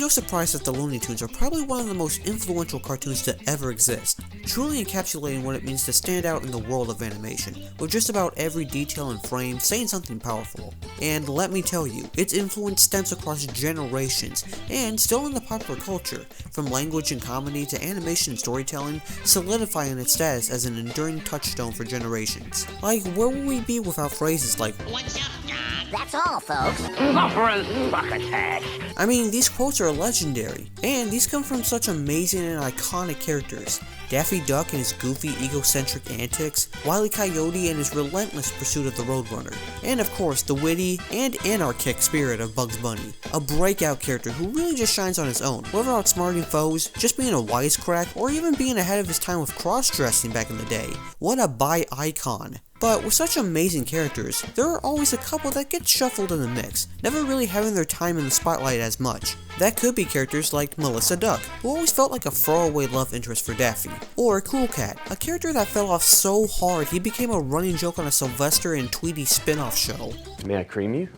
no surprise that the Looney Tunes are probably one of the most influential cartoons to ever exist, truly encapsulating what it means to stand out in the world of animation, with just about every detail and frame saying something powerful. And let me tell you, its influence stems across generations, and still in the popular culture, from language and comedy to animation and storytelling, solidifying its status as an enduring touchstone for generations. Like, where would we be without phrases like, "What's up, Doc?" That's all, folks. I mean, these quotes are legendary, and these come from such amazing and iconic characters. Daffy Duck and his goofy, egocentric antics, Wile E. Coyote and his relentless pursuit of the Roadrunner, and of course the witty and anarchic spirit of Bugs Bunny, a breakout character who really just shines on his own, whether outsmarting foes, just being a wisecrack, or even being ahead of his time with cross-dressing back in the day. What a bi-icon. But with such amazing characters, there are always a couple that get shuffled in the mix, never really having their time in the spotlight as much. That could be characters like Melissa Duck, who always felt like a throwaway love interest for Daffy, or Cool Cat, a character that fell off so hard he became a running joke on a Sylvester and Tweety spin-off show. May I cream you?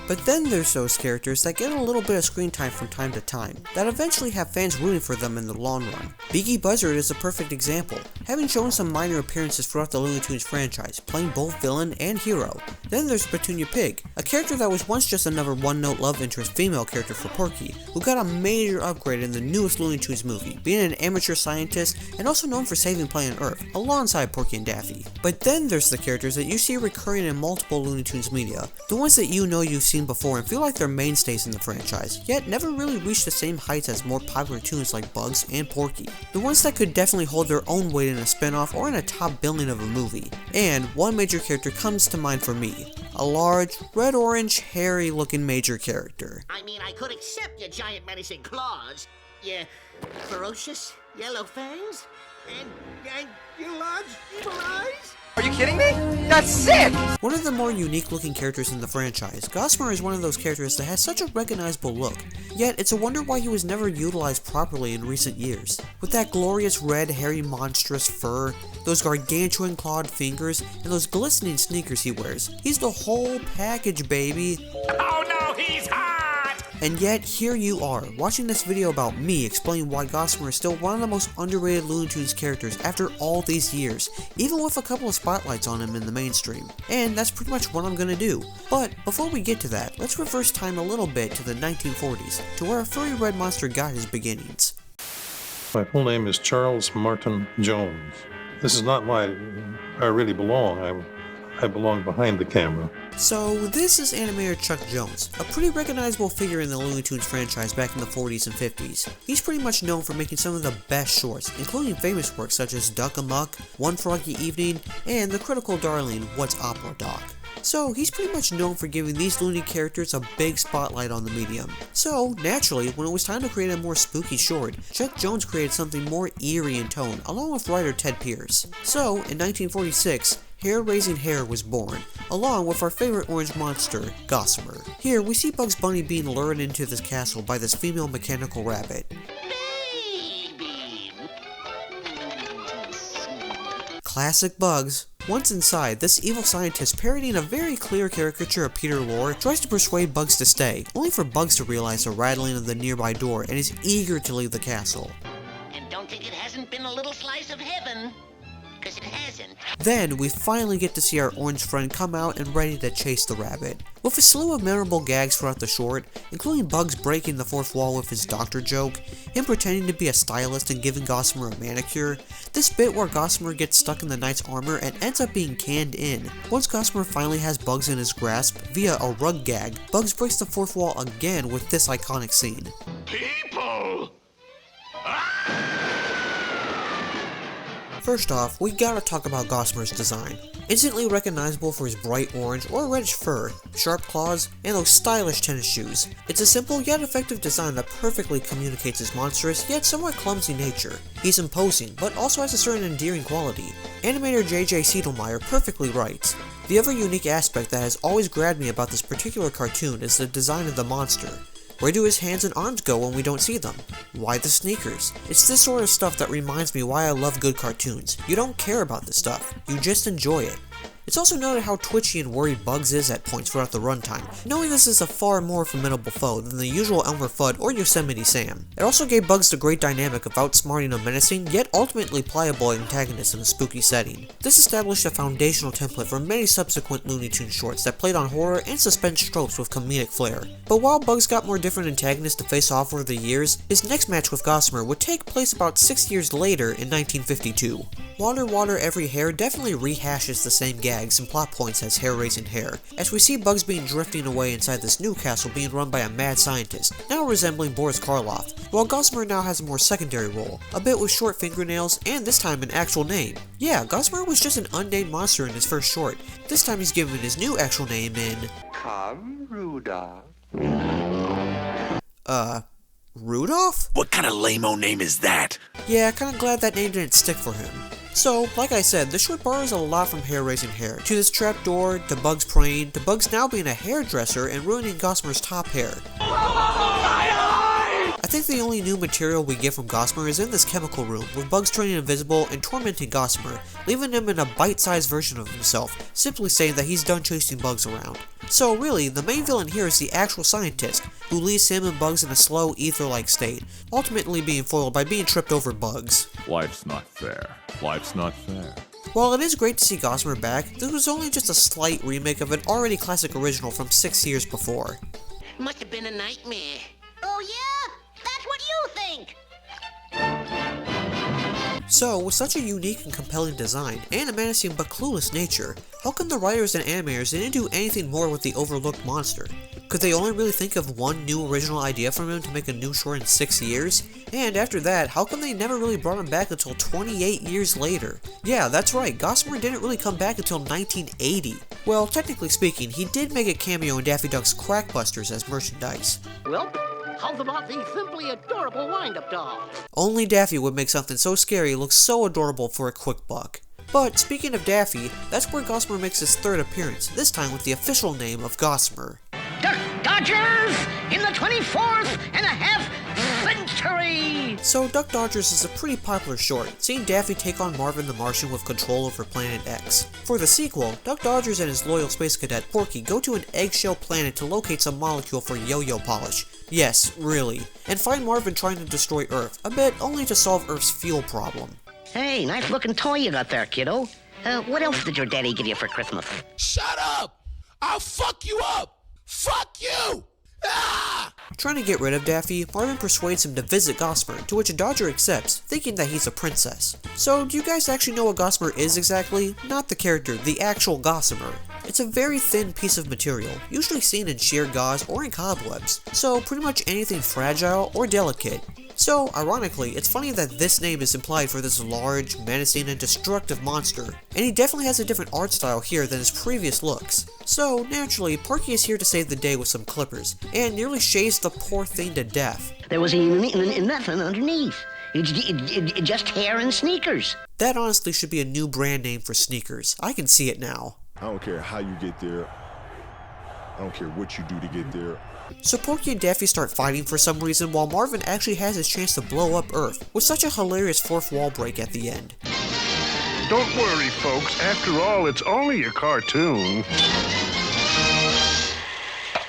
But then there's those characters that get a little bit of screen time from time to time, that eventually have fans rooting for them in the long run. Beaky Buzzard is a perfect example, having shown some minor appearances throughout the Looney Tunes franchise, playing both villain and hero. Then there's Petunia Pig, a character that was once just another one-note love interest female character for Porky, who got a major upgrade in the newest Looney Tunes movie, being an amateur scientist and also known for saving planet Earth, alongside Porky and Daffy. But then there's the characters that you see recurring in multiple Looney Tunes media, the ones that you know you've seen before and feel like they're mainstays in the franchise, yet never really reached the same heights as more popular tunes like Bugs and Porky. The ones that could definitely hold their own weight in a spin-off or in a top billing of a movie. And one major character comes to mind for me, a large, red-orange, hairy-looking major character. I mean, I could accept your giant menacing claws, your ferocious yellow fangs, and your large evil eyes. Are you kidding me? That's sick! One of the more unique looking characters in the franchise, Gossamer is one of those characters that has such a recognizable look, yet it's a wonder why he was never utilized properly in recent years. With that glorious red, hairy, monstrous fur, those gargantuan clawed fingers, and those glistening sneakers he wears, he's the whole package, baby! Oh no, he's hot! And yet, here you are, watching this video about me explaining why Gossamer is still one of the most underrated Looney Tunes characters after all these years, even with a couple of spotlights on him in the mainstream. And that's pretty much what I'm gonna do. But before we get to that, let's reverse time a little bit to the 1940s, to where a furry red monster got his beginnings. My full name is Charles Martin Jones. This is not where I really belong. I belong behind the camera. So, this is animator Chuck Jones, a pretty recognizable figure in the Looney Tunes franchise back in the 40s and 50s. He's pretty much known for making some of the best shorts, including famous works such as Duck Amuck, One Froggy Evening, and the critical darling What's Opera Doc. So, he's pretty much known for giving these Looney characters a big spotlight on the medium. So, naturally, when it was time to create a more spooky short, Chuck Jones created something more eerie in tone, along with writer Ted Pierce. So, in 1946, Hair Raising Hare was born, along with our favorite orange monster, Gossamer. Here, we see Bugs Bunny being lured into this castle by this female mechanical rabbit. Baby. Classic Bugs. Once inside, this evil scientist, parodying a very clear caricature of Peter Lorre, tries to persuade Bugs to stay, only for Bugs to realize the rattling of the nearby door and is eager to leave the castle. And don't think it hasn't been a little slice of heaven, because it hasn't. Then, we finally get to see our orange friend come out and ready to chase the rabbit. With a slew of memorable gags throughout the short, including Bugs breaking the fourth wall with his doctor joke, him pretending to be a stylist and giving Gossamer a manicure, this bit where Gossamer gets stuck in the knight's armor and ends up being canned in. Once Gossamer finally has Bugs in his grasp, via a rug gag, Bugs breaks the fourth wall again with this iconic scene. People! First off, we gotta talk about Gossamer's design. Instantly recognizable for his bright orange or reddish fur, sharp claws, and those stylish tennis shoes. It's a simple yet effective design that perfectly communicates his monstrous yet somewhat clumsy nature. He's imposing, but also has a certain endearing quality. Animator J.J. Siedelmeyer perfectly writes, "The other unique aspect that has always grabbed me about this particular cartoon is the design of the monster. Where do his hands and arms go when we don't see them? Why the sneakers? It's this sort of stuff that reminds me why I love good cartoons. You don't care about the stuff, you just enjoy it. It's also noted how twitchy and worried Bugs is at points throughout the runtime, knowing this is a far more formidable foe than the usual Elmer Fudd or Yosemite Sam. It also gave Bugs the great dynamic of outsmarting a menacing, yet ultimately pliable antagonist in a spooky setting. This established a foundational template for many subsequent Looney Tunes shorts that played on horror and suspense tropes with comedic flair. But while Bugs got more different antagonists to face off over the years, his next match with Gossamer would take place about 6 years later in 1952. Water Water Every Hair definitely rehashes the same gags and plot points as Hair Raising Hair, as we see Bugs being drifting away inside this new castle being run by a mad scientist, now resembling Boris Karloff, while Gossamer now has a more secondary role, a bit with short fingernails and this time an actual name. Yeah, Gossamer was just an unnamed monster in his first short. This time he's given his new actual name in... Come, Rudolph. Rudolph? What kind of lame-o name is that? Yeah, kinda glad that name didn't stick for him. So, like I said, the short borrows a lot from Hair Raising Hair, to this trapdoor, to Bugs praying, to Bugs now being a hairdresser and ruining Gossamer's top hair. I think the only new material we get from Gossamer is in this chemical room, with Bugs turning invisible and tormenting Gossamer, leaving him in a bite-sized version of himself, simply saying that he's done chasing Bugs around. So really, the main villain here is the actual scientist, who leaves him and Bugs in a slow, ether-like state, ultimately being foiled by being tripped over Bugs. Life's not fair. Life's not fair. While it is great to see Gossamer back, this was only just a slight remake of an already classic original from 6 years before. Must have been a nightmare. Oh yeah? That's what you think! So, with such a unique and compelling design, and a menacing but clueless nature, how come the writers and animators didn't do anything more with the overlooked monster? Could they only really think of one new original idea from him to make a new short in 6 years? And after that, how come they never really brought him back until 28 years later? Yeah, that's right, Gossamer didn't really come back until 1980. Well, technically speaking, he did make a cameo in Daffy Duck's Crackbusters as merchandise. Well, how about the simply adorable wind-up doll? Only Daffy would make something so scary look so adorable for a quick buck. But speaking of Daffy, that's where Gossamer makes his third appearance, this time with the official name of Gossamer. Duck Dodgers in the 24th and a half century! So Duck Dodgers is a pretty popular short, seeing Daffy take on Marvin the Martian with control over Planet X. For the sequel, Duck Dodgers and his loyal space cadet Porky go to an eggshell planet to locate some molecule for yo-yo polish. Yes, really. And find Marvin trying to destroy Earth, a bit only to solve Earth's fuel problem. Hey, nice looking toy you got there, kiddo. What else did your daddy give you for Christmas? Shut up! I'll fuck you up! Fuck you! Ah! Trying to get rid of Daffy, Marvin persuades him to visit Gossamer, to which Dodger accepts, thinking that he's a princess. So, do you guys actually know what Gossamer is exactly? Not the character, the actual Gossamer. It's a very thin piece of material, usually seen in sheer gauze or in cobwebs, so pretty much anything fragile or delicate. So, ironically, it's funny that this name is implied for this large, menacing, and destructive monster, and he definitely has a different art style here than his previous looks. So, naturally, Porky is here to save the day with some clippers, and nearly shaves the poor thing to death. There was nothing underneath. It just hair and sneakers. That honestly should be a new brand name for sneakers. I can see it now. I don't care how you get there. I don't care what you do to get there. So Porky and Daffy start fighting for some reason while Marvin actually has his chance to blow up Earth, with such a hilarious fourth wall break at the end. Don't worry, folks. After all, it's only a cartoon.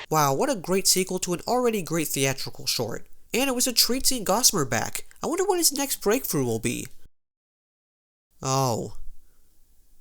Wow, what a great sequel to an already great theatrical short. And it was a treat seeing Gossamer back. I wonder what his next breakthrough will be. Oh.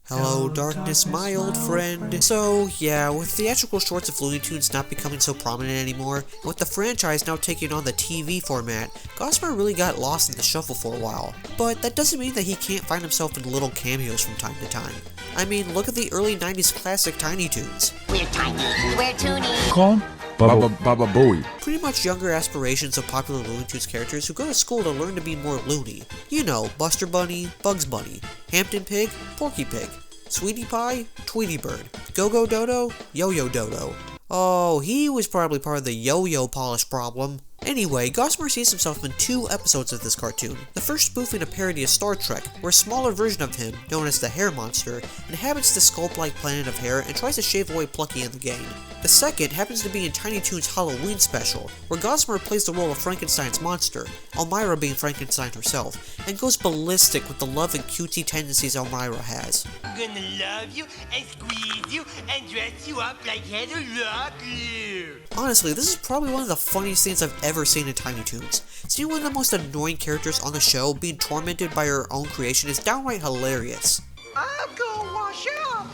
Hello, darkness, my old friend. So, yeah, with theatrical shorts of Looney Tunes not becoming so prominent anymore, and with the franchise now taking on the TV format, Gossamer really got lost in the shuffle for a while. But that doesn't mean that he can't find himself in little cameos from time to time. I mean, look at the early 90s classic Tiny Toons. We're tiny, we're toony. Con Baba Booey. Pretty much younger aspirations of popular Looney Tunes characters who go to school to learn to be more loony. You know, Buster Bunny, Bugs Bunny, Hampton Pig, Porky Pig, Sweetie Pie, Tweety Bird, Go-Go Dodo, Yo-Yo Dodo. Oh, he was probably part of the yo-yo polish problem. Anyway, Gossamer sees himself in 2 episodes of this cartoon, the first spoofing a parody of Star Trek, where a smaller version of him, known as the Hair Monster, inhabits the sculpt-like planet of hair and tries to shave away Plucky and the gang. The second happens to be in Tiny Toons' Halloween special, where Gossamer plays the role of Frankenstein's monster, Elmira being Frankenstein herself, and goes ballistic with the love and cutesy tendencies Elmira has. I'm gonna love you and squeeze you and dress you up like Heather Locklear. Honestly, this is probably one of the funniest things I've ever seen in Tiny Toons. Seeing one of the most annoying characters on the show being tormented by her own creation is downright hilarious. I'll go wash up.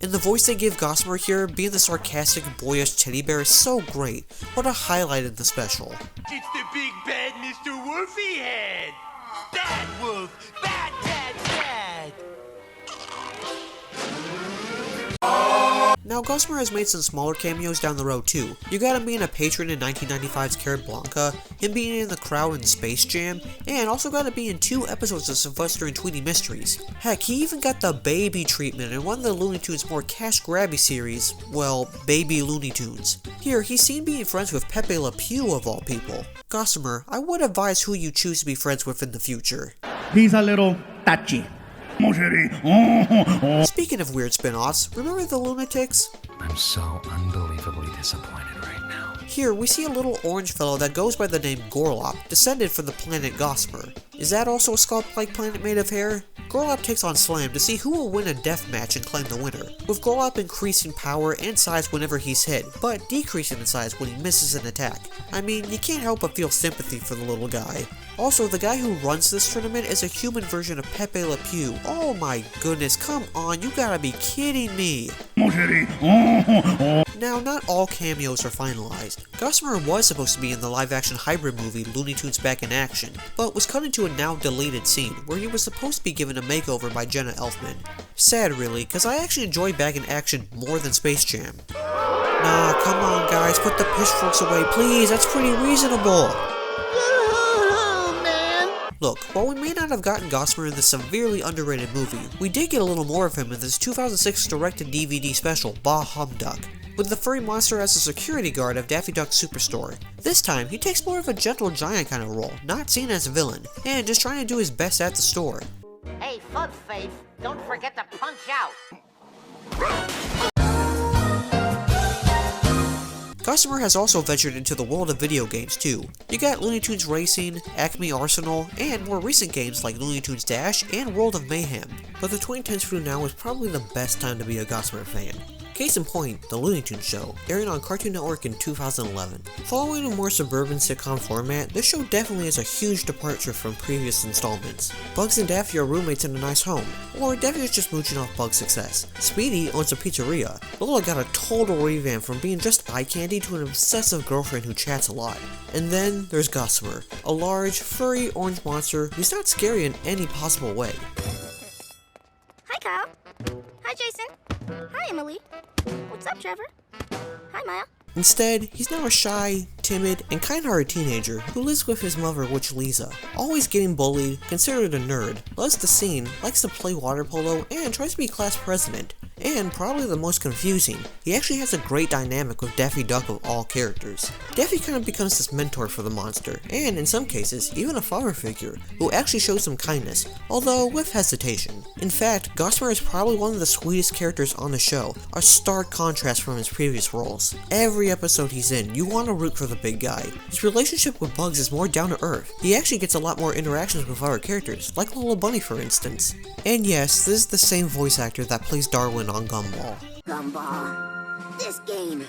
And the voice they give Gossamer here, being the sarcastic, boyish teddy bear, is so great. What a highlight in the special. It's the big bad Mr. Wolfie Head. Bad wolf. Bad, bad, bad. Now, Gossamer has made some smaller cameos down the road too. You got him being a patron in 1995's Carrot Blanca, him being in the crowd in Space Jam, and also got to be in 2 episodes of Sylvester and Tweety Mysteries. Heck, he even got the baby treatment in one of the Looney Tunes' more cash-grabby series, well, Baby Looney Tunes. Here, he's seen being friends with Pepe Le Pew of all people. Gossamer, I would advise who you choose to be friends with in the future. He's a little touchy. Speaking of weird spin-offs, remember the Lunatics? I'm so unbelievably disappointed right now. Here, we see a little orange fellow that goes by the name Gorlop, descended from the planet Gossamer. Is that also a sculpt-like planet made of hair? Gorlop takes on Slam to see who will win a death match and claim the winner, with Gorlop increasing power and size whenever he's hit, but decreasing in size when he misses an attack. I mean, you can't help but feel sympathy for the little guy. Also, the guy who runs this tournament is a human version of Pepe Le Pew. Oh my goodness, come on, you gotta be kidding me. Now, not all cameos are finalized. Gossamer was supposed to be in the live-action hybrid movie Looney Tunes Back in Action, but was cut into a now-deleted scene where he was supposed to be given a makeover by Jenna Elfman. Sad really, cause I actually enjoy Back in Action more than Space Jam. Nah, come on guys, put the pitchforks away please, that's pretty reasonable. Look, while we may not have gotten Gossamer in this severely underrated movie, we did get a little more of him in this 2006 direct-to-DVD special, Bah Humduck, with the furry monster as a security guard of Daffy Duck's superstore. This time, he takes more of a gentle giant kind of role, not seen as a villain, and just trying to do his best at the store. Hey, Fud Faith, don't forget to punch out. Gossamer has also ventured into the world of video games too. You got Looney Tunes Racing, Acme Arsenal, and more recent games like Looney Tunes Dash and World of Mayhem. But the 2010s through now is probably the best time to be a Gossamer fan. Case in point, The Looney Tunes Show, airing on Cartoon Network in 2011. Following a more suburban sitcom format, this show definitely is a huge departure from previous installments. Bugs and Daffy are roommates in a nice home, or Daffy is just mooching off Bugs' success. Speedy owns a pizzeria. Lola got a total revamp from being just eye candy to an obsessive girlfriend who chats a lot. And then there's Gossamer, a large, furry orange monster who's not scary in any possible way. Hi Kyle. Hi Jason. Hi Emily. What's up, Trevor? Hi, Maya. Instead, he's now a shy, timid, and kind-hearted teenager who lives with his mother, Witch Lisa. Always getting bullied, considered a nerd, loves the scene, likes to play water polo, and tries to be class president. And probably the most confusing, he actually has a great dynamic with Daffy Duck of all characters. Daffy kind of becomes this mentor for the monster, and in some cases, even a father figure, who actually shows some kindness, although with hesitation. In fact, Gossamer is probably one of the sweetest characters on the show, a stark contrast from his previous roles. Every episode he's in, you want to root for the big guy. His relationship with Bugs is more down to earth. He actually gets a lot more interactions with other characters, like Lola Bunny for instance. And yes, this is the same voice actor that plays Darwin on Gumball. Gumball, this game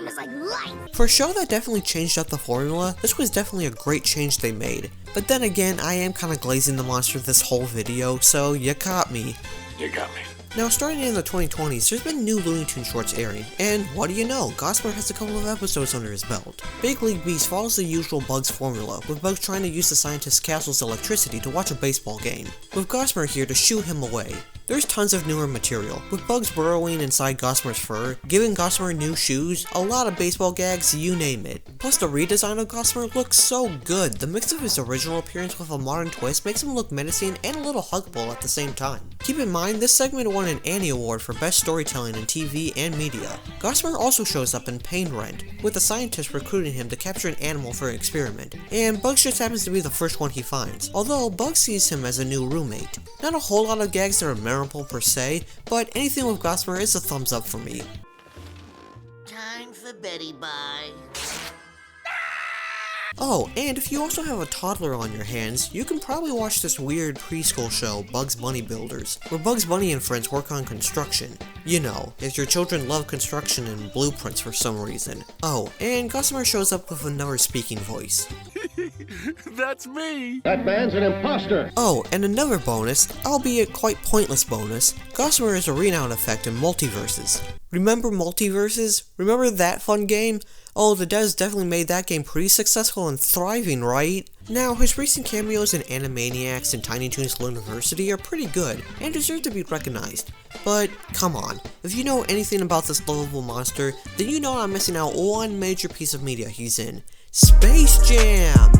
is like life. For a show that definitely changed up the formula, this was definitely a great change they made. But then again, I am kinda glazing the monster this whole video, so you caught me. You got me. Now, starting in the 2020s, there's been new Looney Tunes shorts airing, and what do you know, Gossamer has a couple of episodes under his belt. Big League Beast follows the usual Bugs formula, with Bugs trying to use the scientist's castle's electricity to watch a baseball game, with Gossamer here to shoo him away. There's tons of newer material, with Bugs burrowing inside Gossamer's fur, giving Gossamer new shoes, a lot of baseball gags, you name it. Plus the redesign of Gossamer looks so good, the mix of his original appearance with a modern twist makes him look menacing and a little huggable at the same time. Keep in mind, this segment won an Annie Award for Best Storytelling in TV and Media. Gossamer also shows up in Pain Rent, with a scientist recruiting him to capture an animal for an experiment, and Bugs just happens to be the first one he finds, although Bugs sees him as a new roommate. Not a whole lot of gags that are memorable per se, but anything with Gossamer is a thumbs up for me. Time for Betty Bye. Oh, and if you also have a toddler on your hands, you can probably watch this weird preschool show, Bugs Bunny Builders, where Bugs Bunny and friends work on construction. You know, if your children love construction and blueprints for some reason. Oh, and Gossamer shows up with another speaking voice. That's me! That man's an imposter! Oh, and another bonus, albeit quite pointless bonus, Gossamer is a renown effect in multiverses. Remember multiverses? Remember that fun game? Oh, the devs definitely made that game pretty successful and thriving, right? Now, his recent cameos in Animaniacs and Tiny Toons Looniversity are pretty good, and deserve to be recognized. But, come on, if you know anything about this lovable monster, then you know I'm missing out one major piece of media he's in. Space Jam!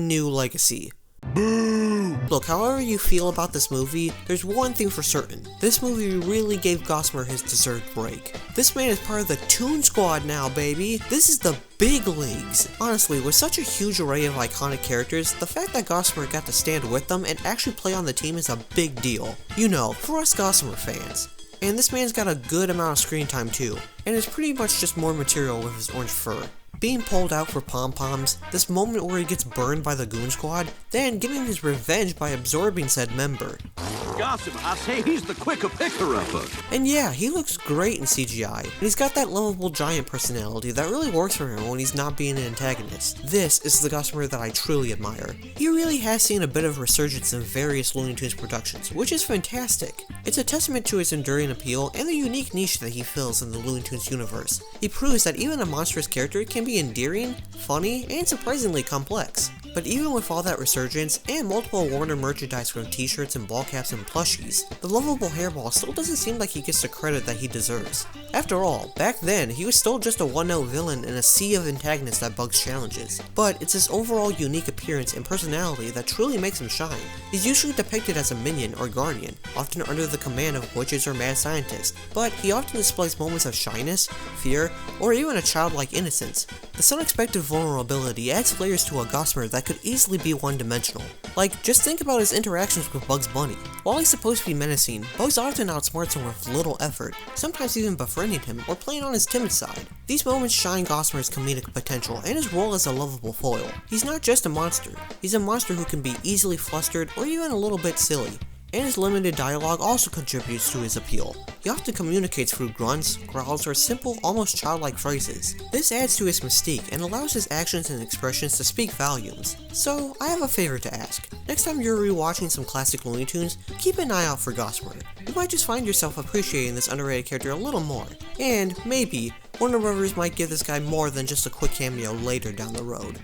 New Legacy. Boo! Look, however you feel about this movie, there's one thing for certain. This movie really gave Gossamer his deserved break. This man is part of the Toon Squad now, baby! This is the big leagues! Honestly, with such a huge array of iconic characters, the fact that Gossamer got to stand with them and actually play on the team is a big deal. You know, for us Gossamer fans. And this man's got a good amount of screen time too, and it's pretty much just more material with his orange fur. Being pulled out for pom-poms, this moment where he gets burned by the Goon Squad, then getting his revenge by absorbing said member. Gossamer, I say he's the quicker picker-upper. And yeah, he looks great in CGI, and he's got that lovable giant personality that really works for him when he's not being an antagonist. This is the Gossamer that I truly admire. He really has seen a bit of resurgence in various Looney Tunes productions, which is fantastic. It's a testament to his enduring appeal and the unique niche that he fills in the Looney Tunes universe. He proves that even a monstrous character can be endearing, funny, and surprisingly complex. But even with all that resurgence, and multiple Warner merchandise from t-shirts and ball caps and plushies, the lovable hairball still doesn't seem like he gets the credit that he deserves. After all, back then, he was still just a one-note villain in a sea of antagonists that Bugs challenges. But it's his overall unique appearance and personality that truly makes him shine. He's usually depicted as a minion or guardian, often under the command of witches or mad scientists, but he often displays moments of shyness, fear, or even a childlike innocence. This unexpected vulnerability adds layers to a Gossamer that could easily be one-dimensional. Like, just think about his interactions with Bugs Bunny. While he's supposed to be menacing, Bugs often outsmarts him with little effort, sometimes even befriending him or playing on his timid side. These moments shine Gossamer's comedic potential and his role as a lovable foil. He's not just a monster, he's a monster who can be easily flustered or even a little bit silly. And his limited dialogue also contributes to his appeal. He often communicates through grunts, growls, or simple, almost childlike phrases. This adds to his mystique and allows his actions and expressions to speak volumes. So, I have a favor to ask. Next time you're rewatching some classic Looney Tunes, keep an eye out for Gossamer. You might just find yourself appreciating this underrated character a little more. And, maybe, Warner Brothers might give this guy more than just a quick cameo later down the road.